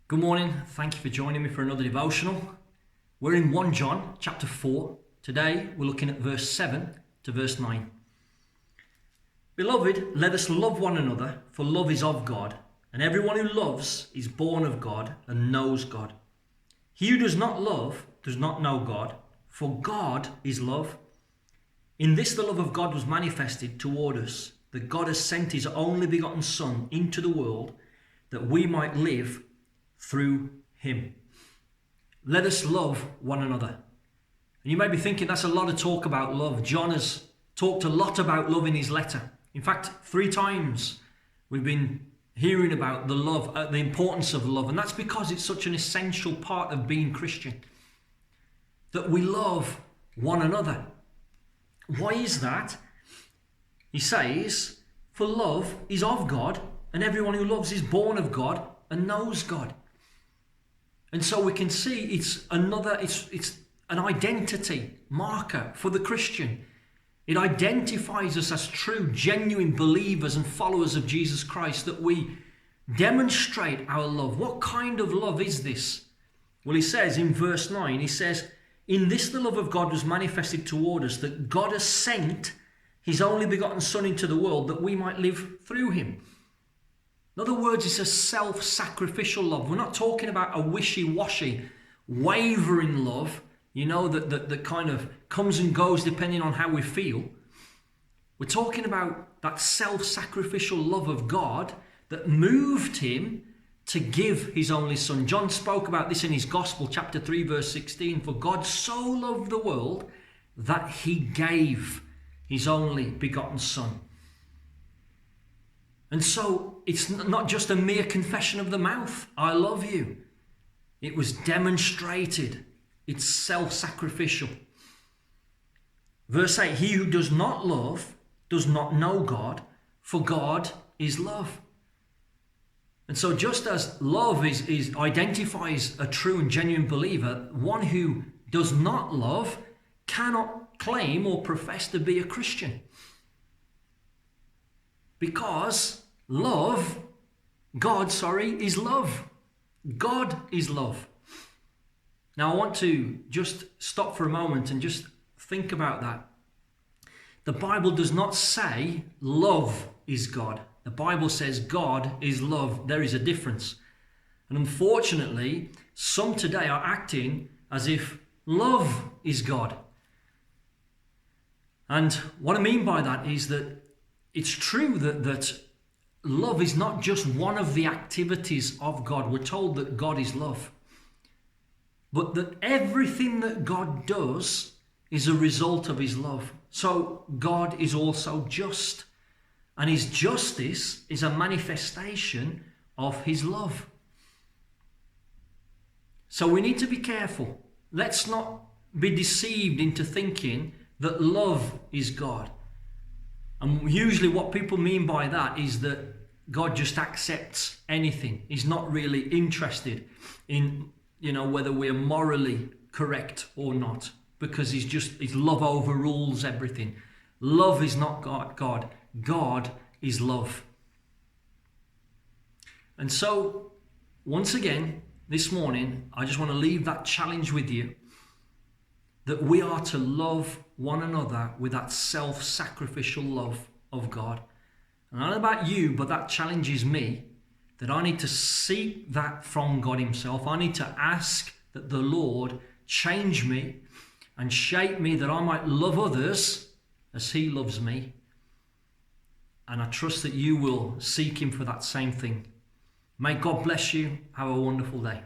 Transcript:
Good morning. Thank you for joining me for another devotional. We're in 1 John chapter 4. Today we're looking at verse 7 to verse 9. Beloved, let us love one another, for love is of God, and everyone who loves is born of God and knows God. He who does not love does not know God, for God is love. In this the love of God was manifested toward us, that God has sent his only begotten Son into the world, that we might live through him. Let us love one another. And you may be thinking that's a lot of talk about love. John has talked a lot about love in his letter. In fact, 3 times we've been hearing about the love, the importance of love, and that's because it's such an essential part of being Christian, that we love one another. Why is that? He says, for love is of God, and everyone who loves is born of God and knows God. And so we can see it's an identity marker for the Christian. It identifies us as true, genuine believers and followers of Jesus Christ, that we demonstrate our love. What kind of love is this? Well, he says in verse 9, he says, in this the love of God was manifested toward us, that God has sent his only begotten Son into the world, that we might live through him. In other words, it's a self-sacrificial love. We're not talking about a wishy-washy, wavering love, that kind of comes and goes depending on how we feel. We're talking about that self-sacrificial love of God that moved him to give his only Son. John spoke about this in his Gospel, chapter 3, verse 16. For God so loved the world that he gave his only begotten Son. And so it's not just a mere confession of the mouth, I love you. It was demonstrated. It's self-sacrificial. Verse 8, he who does not love does not know God, for God is love. And so just as love identifies a true and genuine believer, one who does not love cannot claim or profess to be a Christian. Because God is love. God is love. Now I want to just stop for a moment and just think about that. The Bible does not say love is God. The Bible says God is love. There is a difference. And unfortunately, some today are acting as if love is God. And what I mean by that is that it's true that love is not just one of the activities of God. We're told that God is love. But that everything that God does is a result of his love. So God is also just. And his justice is a manifestation of his love. So we need to be careful. Let's not be deceived into thinking that love is God. And usually what people mean by that is that God just accepts anything. He's not really interested in, whether we're morally correct or not, because his love overrules everything. Love is not God. God is love. And so, once again, this morning, I just want to leave that challenge with you, that we are to love one another with that self-sacrificial love of God. And I don't know about you, but that challenges me, that I need to seek that from God himself. I need to ask that the Lord change me and shape me, that I might love others as he loves me. And I trust that you will seek him for that same thing. May God bless you. Have a wonderful day.